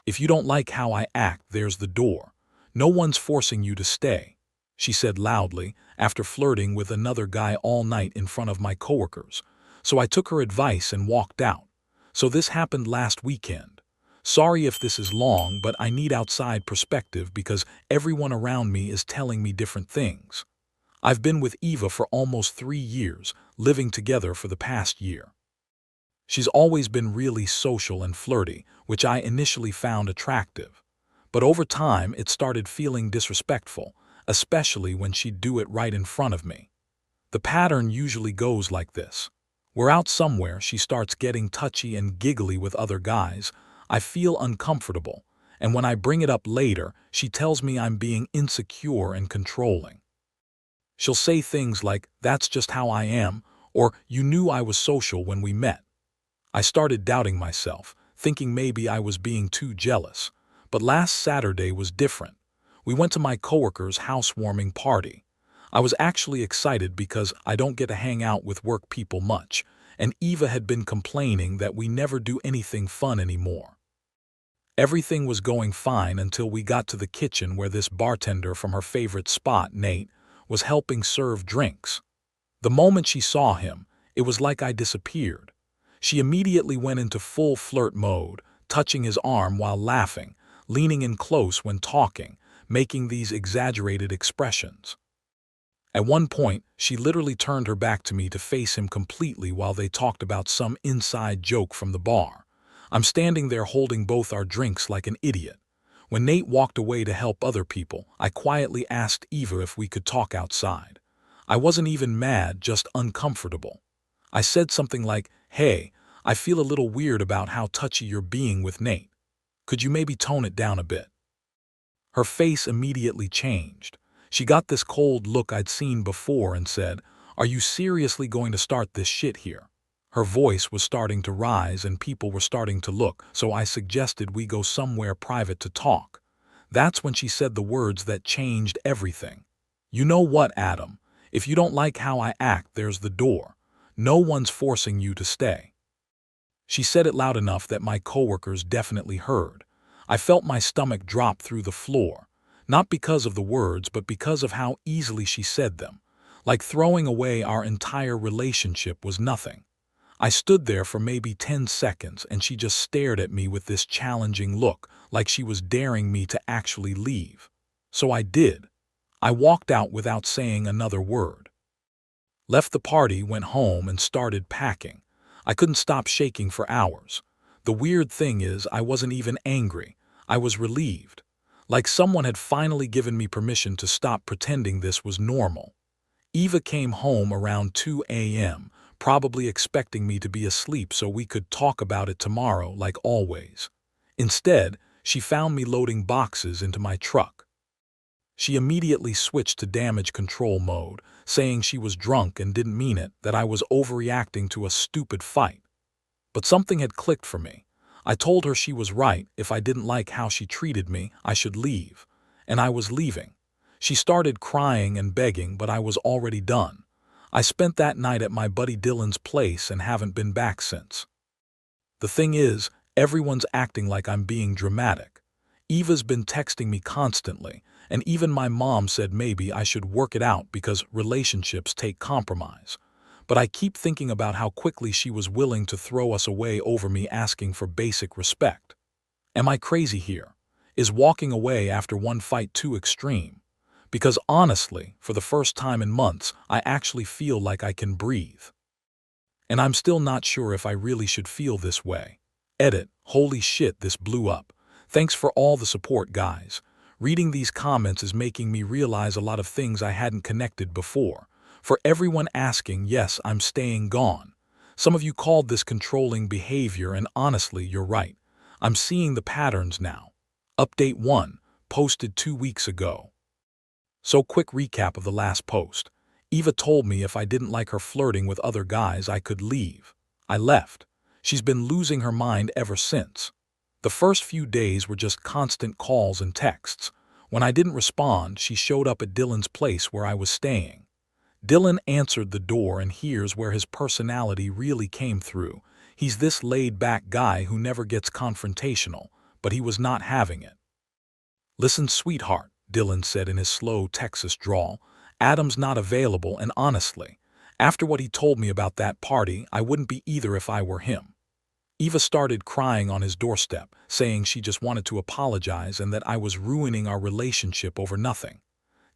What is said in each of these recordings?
If you don't like how I act, there's the door. No one's forcing you to stay," she said loudly after flirting with another guy all night in front of my coworkers. So I took her advice and walked out. So this happened last weekend. Sorry if this is long, but I need outside perspective because everyone around me is telling me different things. I've been with Eva for almost 3 years, living together for the past year. She's always been really social and flirty, which I initially found attractive. But over time, it started feeling disrespectful, especially when she'd do it right in front of me. The pattern usually goes like this. We're out somewhere, she starts getting touchy and giggly with other guys. I feel uncomfortable, and when I bring it up later, she tells me I'm being insecure and controlling. She'll say things like, "That's just how I am," or "You knew I was social when we met." I started doubting myself, thinking maybe I was being too jealous. But last Saturday was different. We went to my coworker's housewarming party. I was actually excited because I don't get to hang out with work people much, and Eva had been complaining that we never do anything fun anymore. Everything was going fine until we got to the kitchen where this bartender from her favorite spot, Nate, was helping serve drinks. The moment she saw him, it was like I disappeared. She immediately went into full flirt mode, touching his arm while laughing, leaning in close when talking, making these exaggerated expressions. At one point, she literally turned her back to me to face him completely while they talked about some inside joke from the bar. I'm standing there holding both our drinks like an idiot. When Nate walked away to help other people, I quietly asked Eva if we could talk outside. I wasn't even mad, just uncomfortable. I said something like, "Hey, I feel a little weird about how touchy you're being with Nate. Could you maybe tone it down a bit?" Her face immediately changed. She got this cold look I'd seen before and said, "Are you seriously going to start this shit here?" Her voice was starting to rise and people were starting to look, so I suggested we go somewhere private to talk. That's when she said the words that changed everything. "You know what, Adam? If you don't like how I act, there's the door. No one's forcing you to stay." She said it loud enough that my coworkers definitely heard. I felt my stomach drop through the floor, not because of the words, but because of how easily she said them. Like throwing away our entire relationship was nothing. I stood there for maybe 10 seconds and she just stared at me with this challenging look, like she was daring me to actually leave. So I did. I walked out without saying another word. Left the party, went home, and started packing. I couldn't stop shaking for hours. The weird thing is, I wasn't even angry. I was relieved. Like someone had finally given me permission to stop pretending this was normal. Eva came home around 2 a.m., probably expecting me to be asleep so we could talk about it tomorrow like always. Instead, she found me loading boxes into my truck. She immediately switched to damage control mode, saying she was drunk and didn't mean it, that I was overreacting to a stupid fight. But something had clicked for me. I told her she was right. If I didn't like how she treated me, I should leave. And I was leaving. She started crying and begging, but I was already done. I spent that night at my buddy Dylan's place and haven't been back since. The thing is, everyone's acting like I'm being dramatic. Eva's been texting me constantly, and even my mom said maybe I should work it out because relationships take compromise. But I keep thinking about how quickly she was willing to throw us away over me asking for basic respect. Am I crazy here? Is walking away after one fight too extreme? Because honestly, for the first time in months, I actually feel like I can breathe. And I'm still not sure if I really should feel this way. Edit, holy shit, this blew up. Thanks for all the support, guys. Reading these comments is making me realize a lot of things I hadn't connected before. For everyone asking, yes, I'm staying gone. Some of you called this controlling behavior, and honestly, you're right. I'm seeing the patterns now. Update 1, posted 2 weeks ago. So quick recap of the last post. Eva told me if I didn't like her flirting with other guys, I could leave. I left. She's been losing her mind ever since. The first few days were just constant calls and texts. When I didn't respond, she showed up at Dylan's place where I was staying. Dylan answered the door, and here's where his personality really came through. He's this laid-back guy who never gets confrontational, but he was not having it. "Listen, sweetheart," Dylan said in his slow Texas drawl, "Adam's not available, and honestly, after what he told me about that party, I wouldn't be either if I were him." Eva started crying on his doorstep, saying she just wanted to apologize and that I was ruining our relationship over nothing.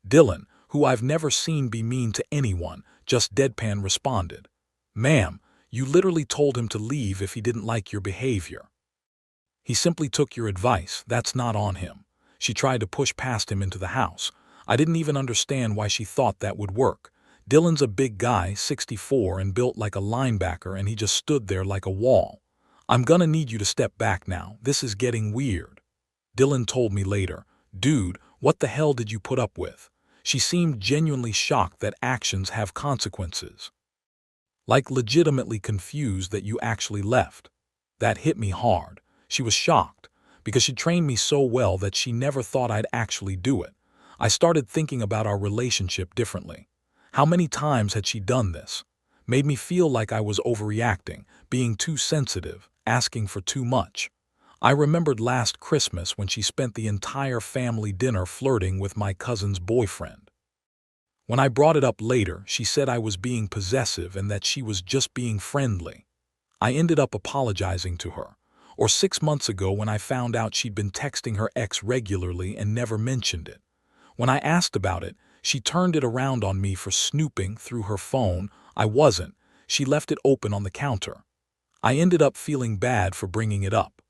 Dylan, who I've never seen be mean to anyone, just deadpan responded, "Ma'am, you literally told him to leave if he didn't like your behavior. He simply took your advice, that's not on him." She tried to push past him into the house. I didn't even understand why she thought that would work. Dylan's a big guy, 64, and built like a linebacker, and he just stood there like a wall. "I'm gonna need you to step back now, this is getting weird." Dylan told me later, "Dude, what the hell did you put up with?" She seemed genuinely shocked that actions have consequences. Like legitimately confused that you actually left. That hit me hard. She was shocked, because she trained me so well that she never thought I'd actually do it. I started thinking about our relationship differently. How many times had she done this? Made me feel like I was overreacting, being too sensitive, asking for too much. I remembered last Christmas when she spent the entire family dinner flirting with my cousin's boyfriend. When I brought it up later, she said I was being possessive and that she was just being friendly. I ended up apologizing to her. Or 6 months ago when I found out she'd been texting her ex regularly and never mentioned it. When I asked about it, she turned it around on me for snooping through her phone. I wasn't. She left it open on the counter. I ended up feeling bad for bringing it up.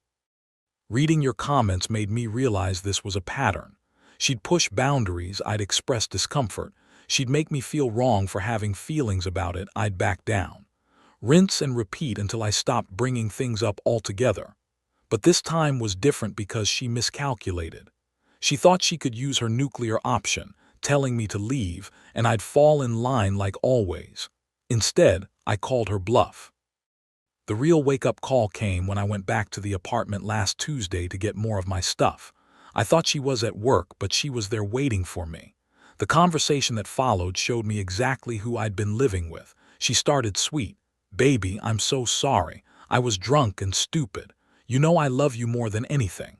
Reading your comments made me realize this was a pattern. She'd push boundaries, I'd express discomfort. She'd make me feel wrong for having feelings about it, I'd back down. Rinse and repeat until I stopped bringing things up altogether. But this time was different because she miscalculated. She thought she could use her nuclear option, telling me to leave, and I'd fall in line like always. Instead, I called her bluff. The real wake-up call came when I went back to the apartment last Tuesday to get more of my stuff. I thought she was at work, but she was there waiting for me. The conversation that followed showed me exactly who I'd been living with. She started sweet. "Baby, I'm so sorry. I was drunk and stupid. You know I love you more than anything."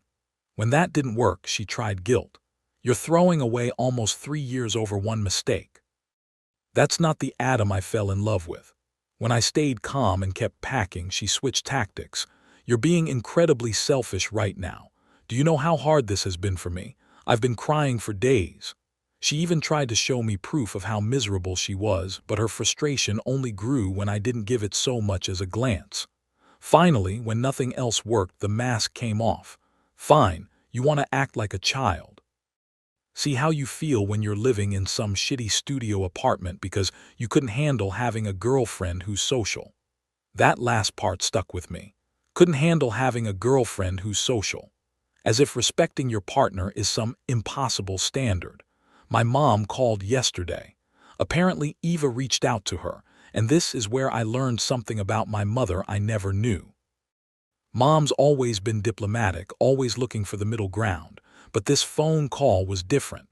When that didn't work, she tried guilt. "You're throwing away almost 3 years over one mistake." That's not the Adam I fell in love with. When I stayed calm and kept packing, she switched tactics. "You're being incredibly selfish right now. Do you know how hard this has been for me? I've been crying for days." She even tried to show me proof of how miserable she was, but her frustration only grew when I didn't give it so much as a glance. Finally, when nothing else worked, the mask came off. "Fine, you want to act like a child. See how you feel when you're living in some shitty studio apartment because you couldn't handle having a girlfriend who's social." That last part stuck with me. Couldn't handle having a girlfriend who's social. As if respecting your partner is some impossible standard. My mom called yesterday. Apparently Eva reached out to her, and this is where I learned something about my mother I never knew. Mom's always been diplomatic, always looking for the middle ground, but this phone call was different.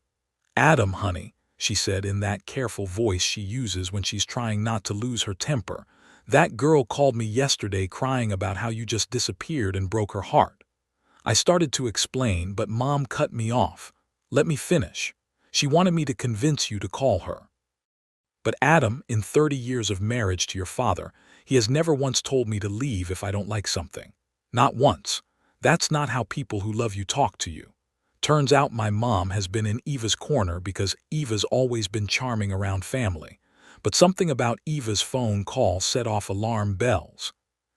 "Adam, honey," she said in that careful voice she uses when she's trying not to lose her temper, "that girl called me yesterday crying about how you just disappeared and broke her heart." I started to explain, but Mom cut me off. "Let me finish. She wanted me to convince you to call her." "But Adam, in 30 years of marriage to your father, he has never once told me to leave if I don't like something. Not once. That's not how people who love you talk to you." Turns out my mom has been in Eva's corner because Eva's always been charming around family. But something about Eva's phone call set off alarm bells.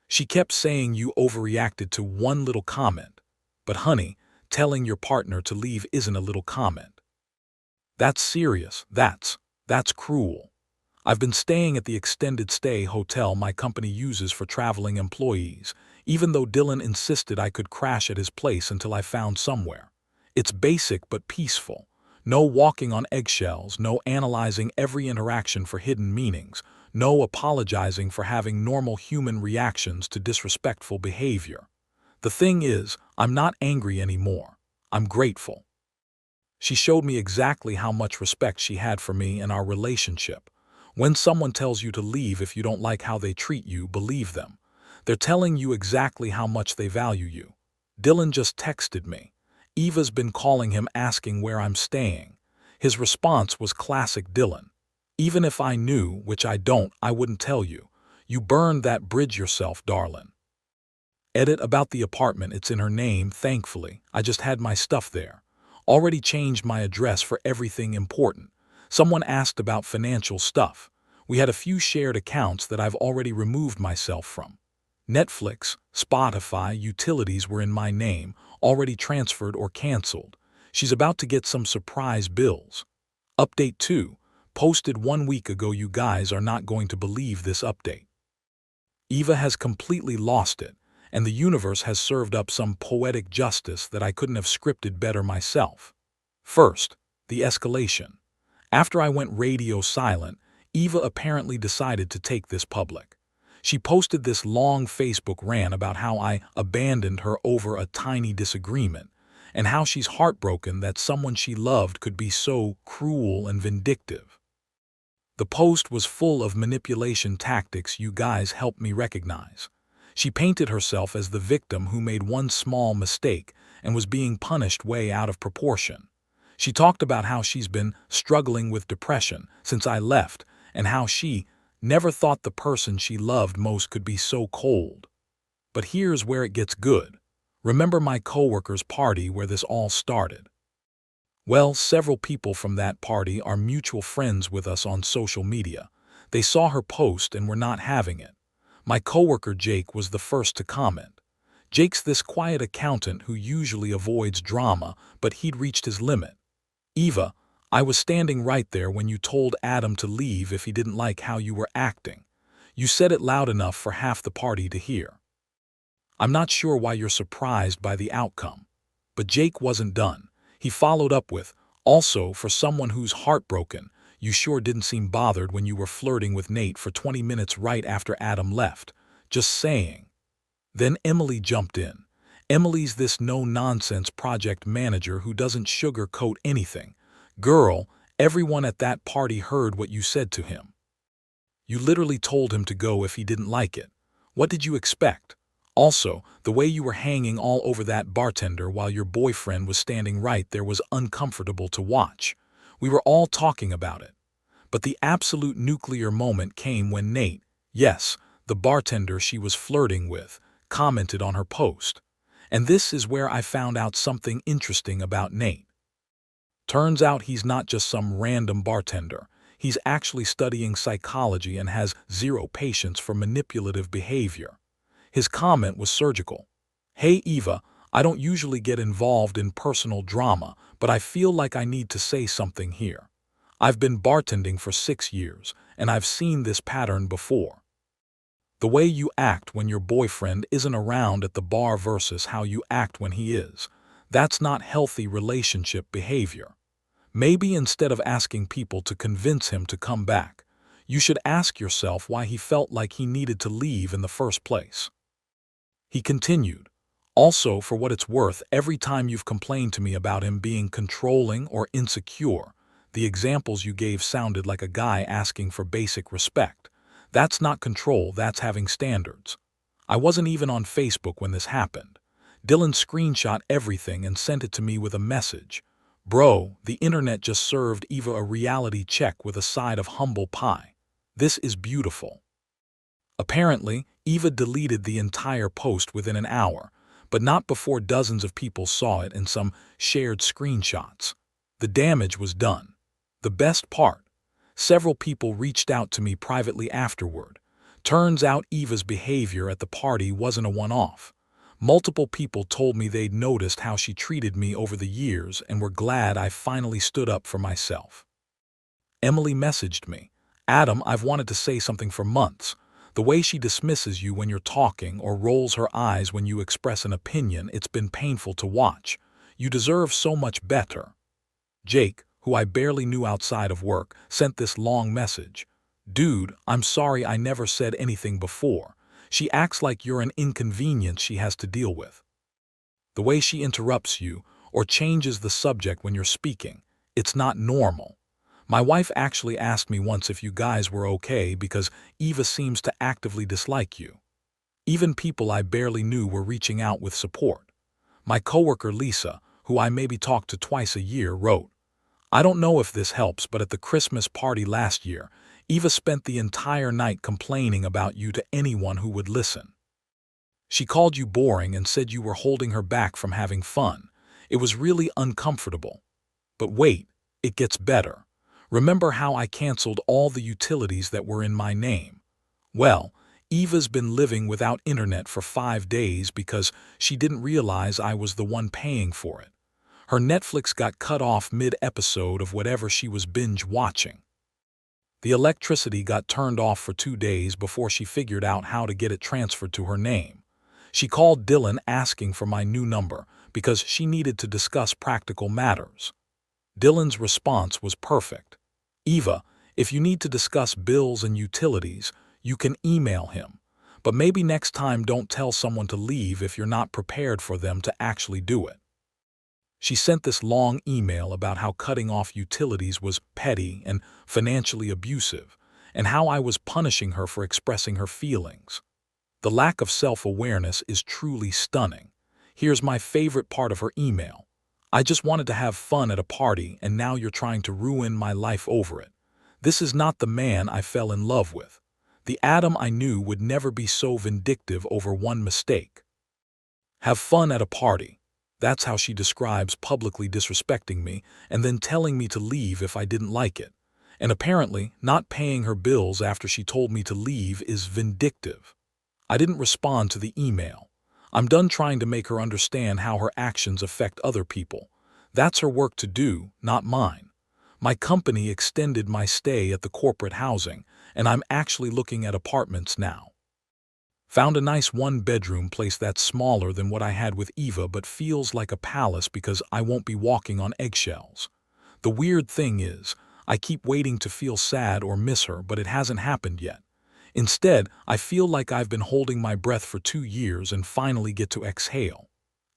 She kept saying you overreacted to one little comment. But honey, telling your partner to leave isn't a little comment. That's serious. That's cruel. I've been staying at the extended stay hotel my company uses for traveling employees, even though Dylan insisted I could crash at his place until I found somewhere. It's basic but peaceful. No walking on eggshells, no analyzing every interaction for hidden meanings, no apologizing for having normal human reactions to disrespectful behavior. The thing is, I'm not angry anymore. I'm grateful. She showed me exactly how much respect she had for me and our relationship. When someone tells you to leave if you don't like how they treat you, believe them. They're telling you exactly how much they value you. Dylan just texted me. Eva's been calling him asking where I'm staying. His response was classic Dylan. Even if I knew, which I don't, I wouldn't tell you. You burned that bridge yourself, darling. Edit about the apartment, it's in her name, thankfully. I just had my stuff there. Already changed my address for everything important. Someone asked about financial stuff. We had a few shared accounts that I've already removed myself from. Netflix, Spotify, utilities were in my name, already transferred or canceled. She's about to get some surprise bills. Update 2. Posted 1 week ago. You guys are not going to believe this update. Eva has completely lost it, and the universe has served up some poetic justice that I couldn't have scripted better myself. First, the escalation. After I went radio silent, Eva apparently decided to take this public. She posted this long Facebook rant about how I abandoned her over a tiny disagreement, and how she's heartbroken that someone she loved could be so cruel and vindictive. The post was full of manipulation tactics you guys helped me recognize. She painted herself as the victim who made one small mistake and was being punished way out of proportion. She talked about how she's been struggling with depression since I left and how she never thought the person she loved most could be so cold. But here's where it gets good. Remember my coworker's party where this all started? Well, several people from that party are mutual friends with us on social media. They saw her post and were not having it. My coworker Jake was the first to comment. Jake's this quiet accountant who usually avoids drama, but he'd reached his limit. Eva, I was standing right there when you told Adam to leave if he didn't like how you were acting. You said it loud enough for half the party to hear. I'm not sure why you're surprised by the outcome. But Jake wasn't done. He followed up with, also, for someone who's heartbroken, you sure didn't seem bothered when you were flirting with Nate for 20 minutes right after Adam left. Just saying. Then Emily jumped in. Emily's this no-nonsense project manager who doesn't sugarcoat anything. Girl, everyone at that party heard what you said to him. You literally told him to go if he didn't like it. What did you expect? Also, the way you were hanging all over that bartender while your boyfriend was standing right there was uncomfortable to watch. We were all talking about it. But the absolute nuclear moment came when Nate, yes, the bartender she was flirting with, commented on her post. And this is where I found out something interesting about Nate. Turns out he's not just some random bartender. He's actually studying psychology and has zero patience for manipulative behavior. His comment was surgical. Hey Eva, I don't usually get involved in personal drama, but I feel like I need to say something here. I've been bartending for 6 years, and I've seen this pattern before. The way you act when your boyfriend isn't around at the bar versus how you act when he is, that's not healthy relationship behavior. Maybe instead of asking people to convince him to come back, you should ask yourself why he felt like he needed to leave in the first place. He continued, also, for what it's worth, every time you've complained to me about him being controlling or insecure, the examples you gave sounded like a guy asking for basic respect. That's not control, that's having standards. I wasn't even on Facebook when this happened. Dylan screenshot everything and sent it to me with a message. Bro, the internet just served Eva a reality check with a side of humble pie. This is beautiful. Apparently, Eva deleted the entire post within an hour, but not before dozens of people saw it and some shared screenshots. The damage was done. The best part, several people reached out to me privately afterward. Turns out Eva's behavior at the party wasn't a one-off. Multiple people told me they'd noticed how she treated me over the years and were glad I finally stood up for myself. Emily messaged me, Adam, I've wanted to say something for months. The way she dismisses you when you're talking or rolls her eyes when you express an opinion, it's been painful to watch. You deserve so much better. Jake, who I barely knew outside of work, sent this long message. Dude, I'm sorry I never said anything before. She acts like you're an inconvenience she has to deal with. The way she interrupts you or changes the subject when you're speaking, it's not normal. My wife actually asked me once if you guys were okay because Eva seems to actively dislike you. Even people I barely knew were reaching out with support. My coworker Lisa, who I maybe talk to twice a year, wrote, "I don't know if this helps, but at the Christmas party last year, Eva spent the entire night complaining about you to anyone who would listen. She called you boring and said you were holding her back from having fun. It was really uncomfortable. But wait, it gets better. Remember how I canceled all the utilities that were in my name? Well, Eva's been living without internet for 5 days because she didn't realize I was the one paying for it. Her Netflix got cut off mid-episode of whatever she was binge watching. The electricity got turned off for 2 days before she figured out how to get it transferred to her name. She called Dylan asking for my new number because she needed to discuss practical matters. Dylan's response was perfect. Eva, if you need to discuss bills and utilities, you can email him. But maybe next time don't tell someone to leave if you're not prepared for them to actually do it. She sent this long email about how cutting off utilities was petty and financially abusive, and how I was punishing her for expressing her feelings. The lack of self-awareness is truly stunning. Here's my favorite part of her email. I just wanted to have fun at a party, and now you're trying to ruin my life over it. This is not the man I fell in love with. The Adam I knew would never be so vindictive over one mistake. Have fun at a party. That's how she describes publicly disrespecting me and then telling me to leave if I didn't like it. And apparently, not paying her bills after she told me to leave is vindictive. I didn't respond to the email. I'm done trying to make her understand how her actions affect other people. That's her work to do, not mine. My company extended my stay at the corporate housing, and I'm actually looking at apartments now. Found a nice one-bedroom place that's smaller than what I had with Eva but feels like a palace because I won't be walking on eggshells. The weird thing is, I keep waiting to feel sad or miss her, but it hasn't happened yet. Instead, I feel like I've been holding my breath for 2 years and finally get to exhale.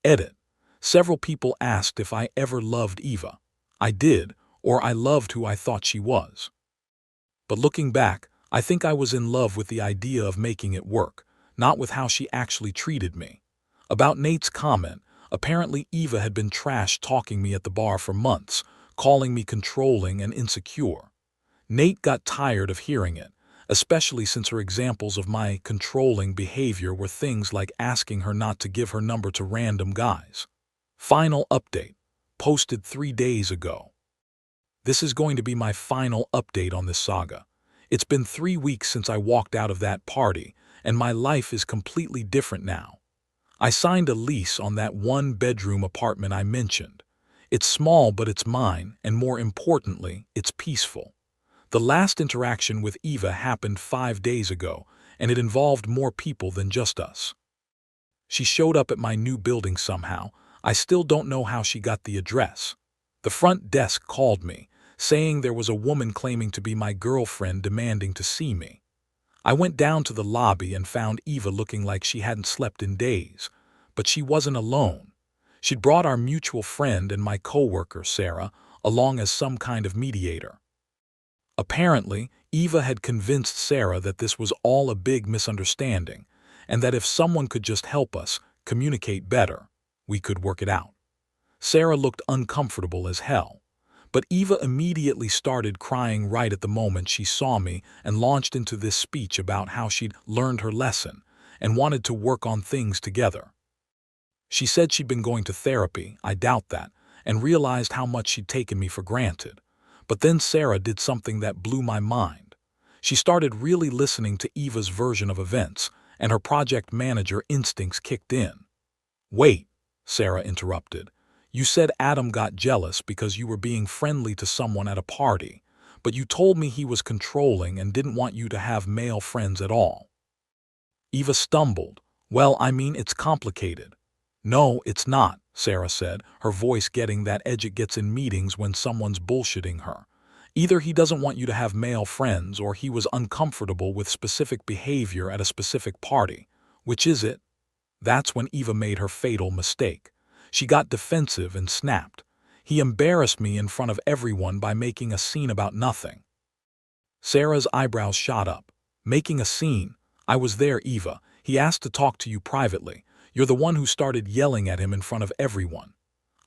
Edit. Several people asked if I ever loved Eva. I did, or I loved who I thought she was. But looking back, I think I was in love with the idea of making it work, not with how she actually treated me. About Nate's comment, apparently Eva had been trash-talking me at the bar for months, calling me controlling and insecure. Nate got tired of hearing it, especially since her examples of my controlling behavior were things like asking her not to give her number to random guys. Final update, posted 3 days ago. This is going to be my final update on this saga. It's been 3 weeks since I walked out of that party, and my life is completely different now. I signed a lease on that one-bedroom apartment I mentioned. It's small, but it's mine, and more importantly, it's peaceful. The last interaction with Eva happened 5 days ago, and it involved more people than just us. She showed up at my new building somehow. I still don't know how she got the address. The front desk called me, saying there was a woman claiming to be my girlfriend demanding to see me. I went down to the lobby and found Eva looking like she hadn't slept in days. But she wasn't alone. She'd brought our mutual friend and my coworker, Sarah, along as some kind of mediator. Apparently, Eva had convinced Sarah that this was all a big misunderstanding, and that if someone could just help us communicate better, we could work it out. Sarah looked uncomfortable as hell. But Eva immediately started crying right at the moment she saw me and launched into this speech about how she'd learned her lesson and wanted to work on things together. She said she'd been going to therapy, I doubt that, and realized how much she'd taken me for granted. But then Sarah did something that blew my mind. She started really listening to Eva's version of events, and her project manager instincts kicked in. "Wait," Sarah interrupted. "You said Adam got jealous because you were being friendly to someone at a party, but you told me he was controlling and didn't want you to have male friends at all." Eva stumbled. "Well, I mean, it's complicated." "No, it's not," Sarah said, her voice getting that edge it gets in meetings when someone's bullshitting her. "Either he doesn't want you to have male friends or he was uncomfortable with specific behavior at a specific party. Which is it?" That's when Eva made her fatal mistake. She got defensive and snapped. "He embarrassed me in front of everyone by making a scene about nothing." Sarah's eyebrows shot up. "Making a scene? I was there, Eva. He asked to talk to you privately. You're the one who started yelling at him in front of everyone.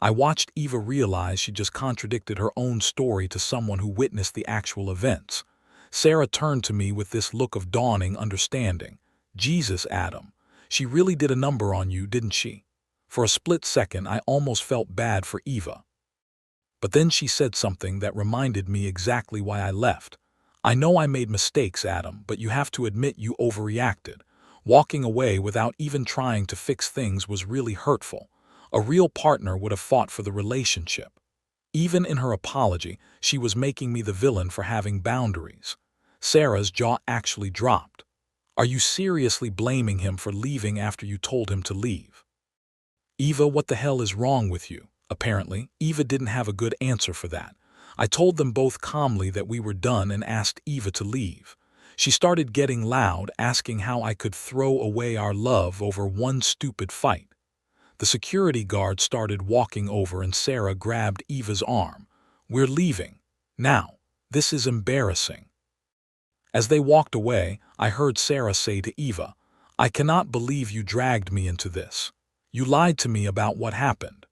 I watched Eva realize she just contradicted her own story to someone who witnessed the actual events. Sarah turned to me with this look of dawning understanding. Jesus, Adam. She really did a number on you, didn't she? For a split second, I almost felt bad for Eva. But then she said something that reminded me exactly why I left. I know I made mistakes, Adam, but you have to admit you overreacted. Walking away without even trying to fix things was really hurtful. A real partner would have fought for the relationship. Even in her apology, she was making me the villain for having boundaries. Sarah's jaw actually dropped. Are you seriously blaming him for leaving after you told him to leave? Eva, what the hell is wrong with you? Apparently, Eva didn't have a good answer for that. I told them both calmly that we were done and asked Eva to leave. She started getting loud, asking how I could throw away our love over one stupid fight. The security guard started walking over and Sarah grabbed Eva's arm. We're leaving. Now. This is embarrassing. As they walked away, I heard Sarah say to Eva, I cannot believe you dragged me into this. You lied to me about what happened.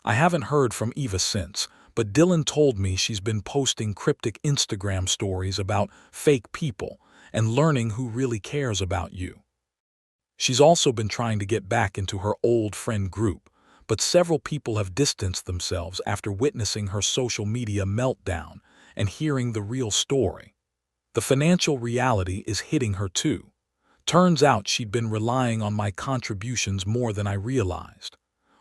I haven't heard from Eva since, but Dylan told me she's been posting cryptic Instagram stories about fake people and learning who really cares about you. She's also been trying to get back into her old friend group, but several people have distanced themselves after witnessing her social media meltdown and hearing the real story. The financial reality is hitting her too. Turns out she'd been relying on my contributions more than I realized.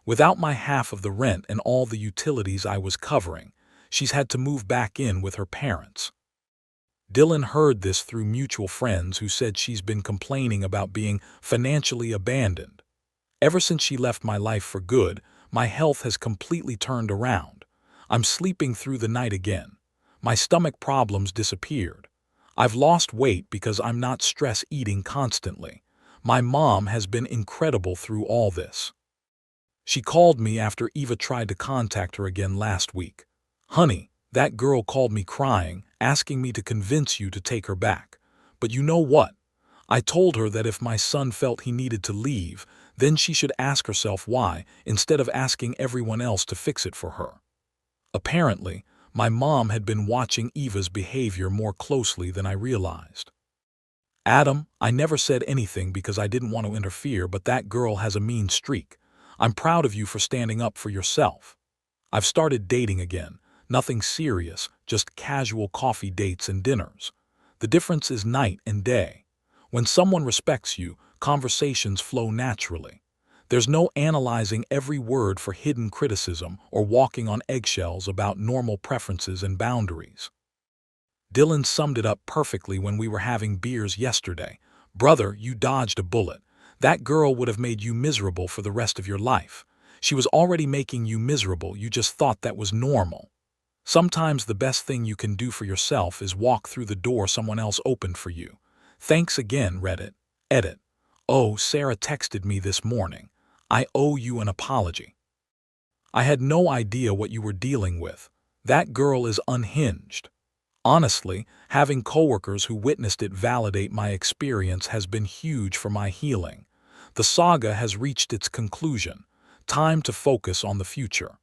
Without my half of the rent and all the utilities I was covering, she's had to move back in with her parents. Dylan heard this through mutual friends who said she's been complaining about being financially abandoned. Ever since she left my life for good, my health has completely turned around. I'm sleeping through the night again. My stomach problems disappeared. I've lost weight because I'm not stress eating constantly. My mom has been incredible through all this. She called me after Eva tried to contact her again last week. Honey, that girl called me crying, asking me to convince you to take her back. But you know what? I told her that if my son felt he needed to leave, then she should ask herself why, instead of asking everyone else to fix it for her. Apparently, my mom had been watching Eva's behavior more closely than I realized. Adam, I never said anything because I didn't want to interfere, but that girl has a mean streak. I'm proud of you for standing up for yourself. I've started dating again. Nothing serious, just casual coffee dates and dinners. The difference is night and day. When someone respects you, conversations flow naturally. There's no analyzing every word for hidden criticism or walking on eggshells about normal preferences and boundaries. Dylan summed it up perfectly when we were having beers yesterday. Brother, you dodged a bullet. That girl would have made you miserable for the rest of your life. She was already making you miserable, you just thought that was normal. Sometimes the best thing you can do for yourself is walk through the door someone else opened for you. Thanks again, Reddit. Edit. Oh, Sarah texted me this morning. I owe you an apology. I had no idea what you were dealing with. That girl is unhinged. Honestly, having coworkers who witnessed it validate my experience has been huge for my healing. The saga has reached its conclusion. Time to focus on the future.